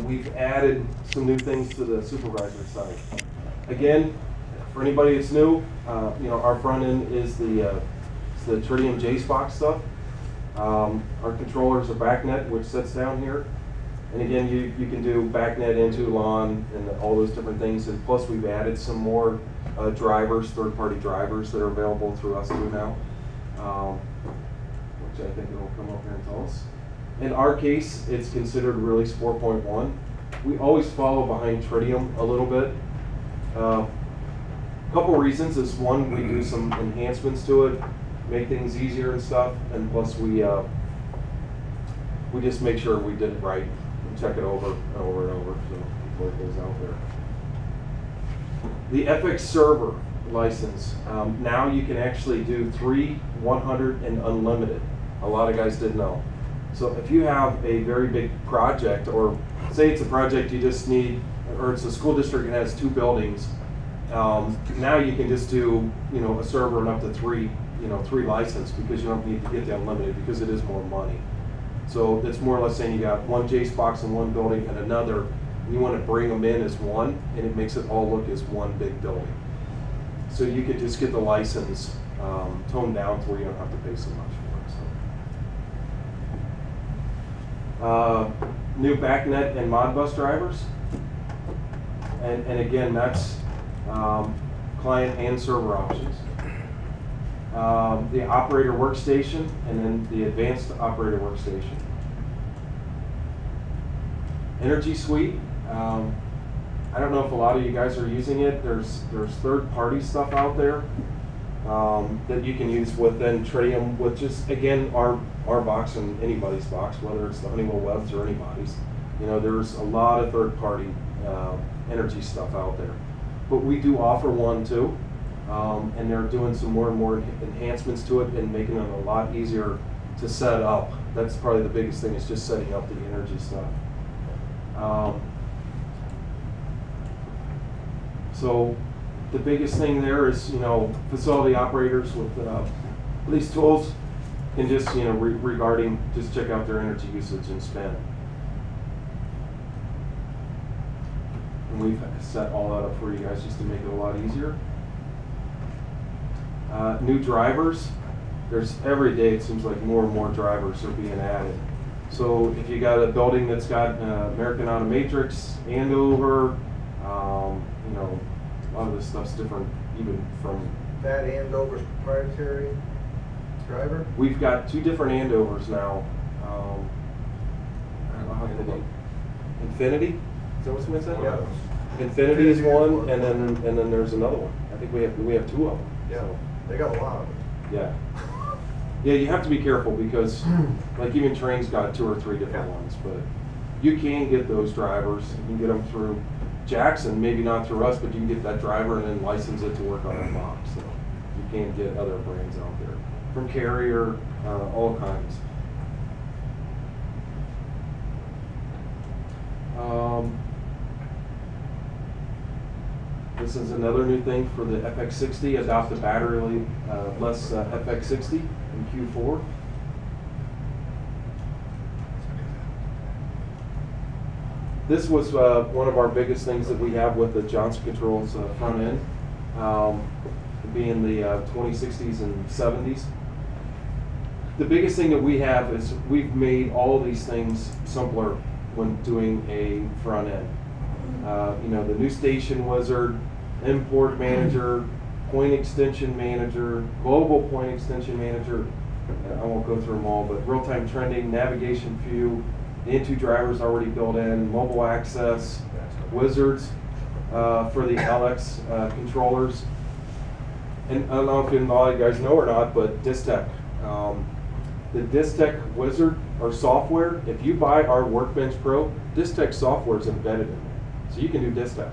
we've added some new things to the supervisor side. Again, for anybody that's new, our front end is the Tritium JSPOC stuff. Our controllers are BACnet, which sits down here. And again, you can do BACnet into LAN and all those different things. And plus, we've added some more drivers, third-party drivers that are available through us too now, which I think it'll come up here and tell us. In our case, it's considered release 4.1. We always follow behind Tritium a little bit. A couple reasons is one, we do some enhancements to it, make things easier and stuff, and plus we just make sure we did it right and check it over and over and over so before it goes out there. The FX server license, now you can actually do 3, 100, and unlimited. A lot of guys didn't know. So if you have a very big project, or say it's a project you just need, or it's a school district that has 2 buildings, now you can just do a server and up to 3 license, because you don't need to get the unlimited, because it is more money. So it's more or less saying you got 1 JSPOC in one building and another, and you want to bring them in as one, and it makes it all look as one big building. So you could just get the license toned down to where you don't have to pay so much for it. So. New BACnet and Modbus drivers, and again, that's client and server options. The operator workstation, and then the advanced operator workstation. Energy Suite. I don't know if a lot of you guys are using it. There's third-party stuff out there that you can use within Tritium, which is again our box and anybody's box, whether it's the Honeywell Webs or anybody's. There's a lot of third-party energy stuff out there, but we do offer one too. And they're doing some more and more enhancements to it and making it a lot easier to set up. That's probably the biggest thing, is just setting up the energy stuff. So the biggest thing there is, facility operators with these tools can just, regarding, just check out their energy usage and spend. And we've set all that up for you guys just to make it a lot easier. New drivers, there's every day it seems like more and more drivers are being added. So if you got a building that's got American Automatrix, Andover, a lot of this stuff's different even from... That Andover's proprietary driver? We've got 2 different Andovers now. I don't know how to name. Infinity? Is that what someone said? Yeah. Infinity is one, and then there's another one. I think we have 2 of them. Yeah. So. They got a lot of it. Yeah. Yeah, you have to be careful, because like even Train's got 2 or 3 different ones, but you can get those drivers. You can get them through Jackson, maybe not through us, but you can get that driver and then license it to work on our box. So you can get other brands out there. From Carrier, all kinds. This is another new thing for the FX60, adopt a battery-less FX60 in Q4. This was one of our biggest things that we have with the Johnson Controls front end, being the 2060s and 70s. The biggest thing that we have is we've made all these things simpler when doing a front end. The new station wizard, import manager, point extension manager, global point extension manager. I won't go through them all, but real-time trending, navigation view, the N2 drivers already built in, mobile access, wizards for the LX controllers. And I don't know if a lot of you guys know or not, but Distech. The Distech wizard or software, if you buy our Workbench Pro, Distech software is embedded in there. So you can do Distech.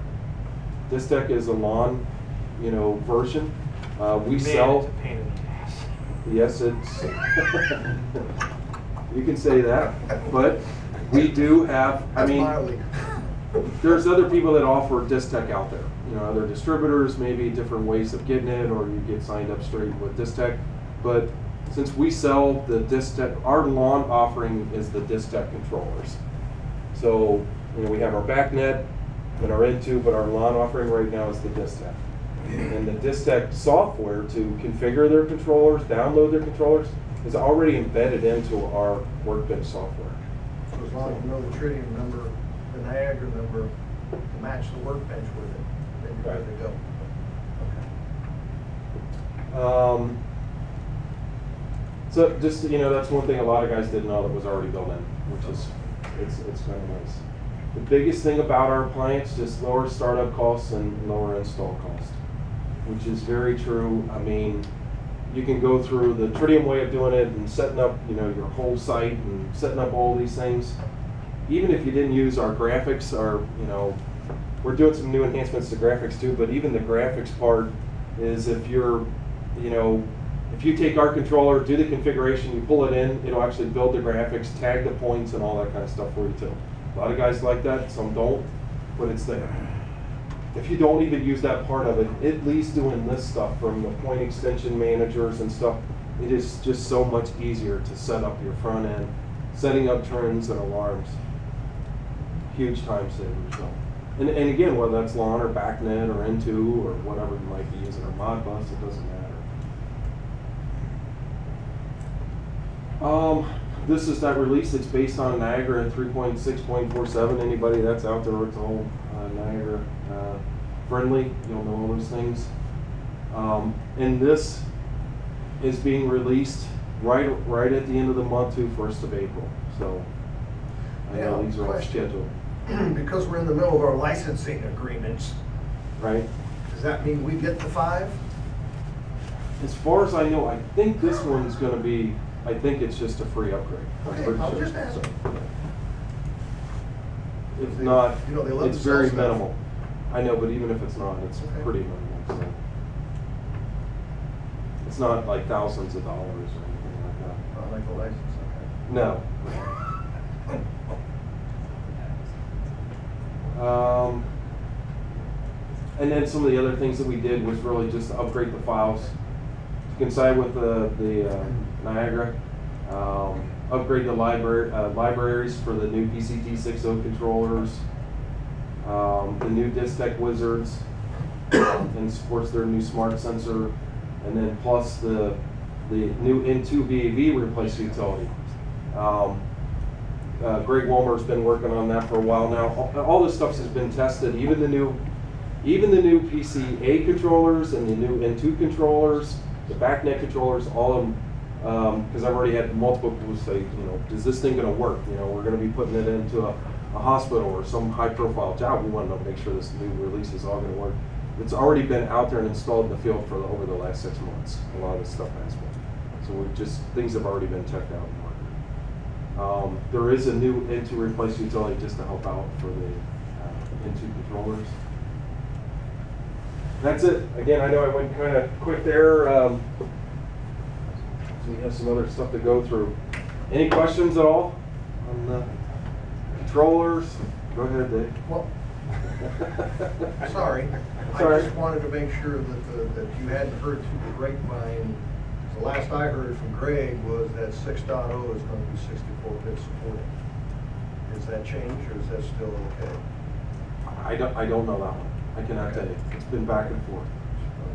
Distech is a LAN, version. We sell. Pain in the ass. Yes, it's. You can say that, but we do have. I mean, there's other people that offer Distech out there. Other distributors, maybe different ways of getting it, or you get signed up straight with Distech. But since we sell the Distech, our LAN offering is the Distech controllers. So You know, we have our BACnet and our N2, but our lawn offering right now is the Distech. And the Distech software to configure their controllers, download their controllers, is already embedded into our Workbench software. So as long as you know the Tritium number, the Niagara number, to match the Workbench with it, then you're good to go. So just, you know, that's one thing a lot of guys didn't know that was already built in, which is, it's kind of nice. The biggest thing about our appliance, just lower startup costs and lower install costs, which is very true. I mean, you can go through the Tritium way of doing it and setting up, you know, your whole site and setting up all these things. Even if you didn't use our graphics, or, you know, we're doing some new enhancements to graphics too, but even the graphics part is, if you're, you know, if you take our controller, do the configuration, you pull it in, it'll actually build the graphics, tag the points and all that kind of stuff for you too. A lot of guys like that, some don't, but it's there. If you don't even use that part of it, at least doing this stuff from the point extension managers and stuff, it is just so much easier to set up your front end, setting up trends and alarms. Huge time saver. So. And again, whether that's lawn or BACnet or N2 or whatever you might be using, or Modbus, it doesn't matter. This is that release. It's based on Niagara 3.6.47. Anybody that's out there, it's all Niagara friendly. You'll know all those things. And this is being released right at the end of the month to 1st of April. So I know these are all scheduled. Because we're in the middle of our licensing agreements, right? Does that mean we get the 5? As far as I know, I think this one's going to be, I think it's just a free upgrade. Okay, I'll just ask them. If not, you know, they love it's to sell very stuff. minimal. I know, but even if it's not, it's pretty minimal. So. It's not like thousands of dollars or anything like that. Not like the license, okay. No. And then some of the other things that we did was really just to upgrade the files to coincide with the Niagara. Upgrade the libraries for the new PCT 6.0 controllers, the new Distech Wizards, and supports their new smart sensor, and then plus the new N2 VAV replace utility. Greg Wilmer's been working on that for a while now. All this stuff has been tested. Even the new PCA controllers and the new N2 controllers, the BACnet controllers, all of them. Because I've already had multiple people say, you know, is this thing going to work? You know, we're going to be putting it into a hospital or some high-profile job. We want to make sure this new release is all going to work. It's already been out there and installed in the field for over the last 6 months. A lot of this stuff has been. So we've just, things have already been checked out and marketed. There is a new N2 replace utility just to help out for the N2 controllers. That's it. Again, I know I went kind of quick there. So we have some other stuff to go through. Any questions at all on the controllers? Go ahead, Dave. Well, sorry. I just wanted to make sure that you hadn't heard through the grapevine. The last I heard from Greg was that 6.0 is going to be 64-bit supported. Has that changed, or is that still okay? I don't know that one. I cannot tell you. It's been back and forth.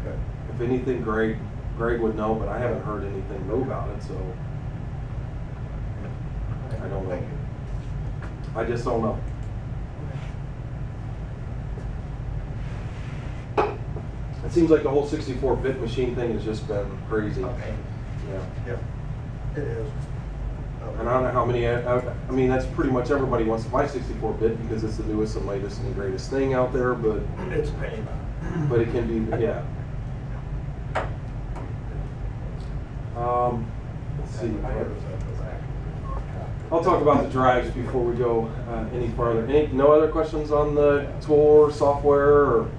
Okay. If anything, Greg would know, but I haven't heard anything new about it, so I don't know. Thank you. I just don't know. It seems like the whole 64-bit machine thing has just been crazy. Okay. Yeah. Yeah, it is. And I don't know how many, I mean, that's pretty much everybody wants to buy 64-bit because it's the newest and latest and greatest thing out there, but It's a pain. But it can be, yeah. Let's see. I'll talk about the drives before we go any farther. No other questions on the tour software? Or,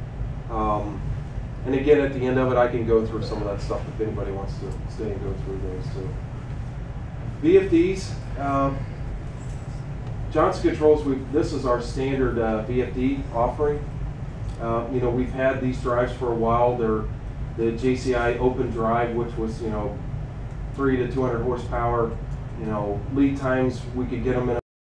and again, at the end of it, I can go through some of that stuff if anybody wants to stay and go through those too. VFDs. Johnson Controls, this is our standard VFD offering. You know, we've had these drives for a while. They're the JCI Open Drive, which was, you know, 3 to 200 horsepower. You know, lead times, we could get them in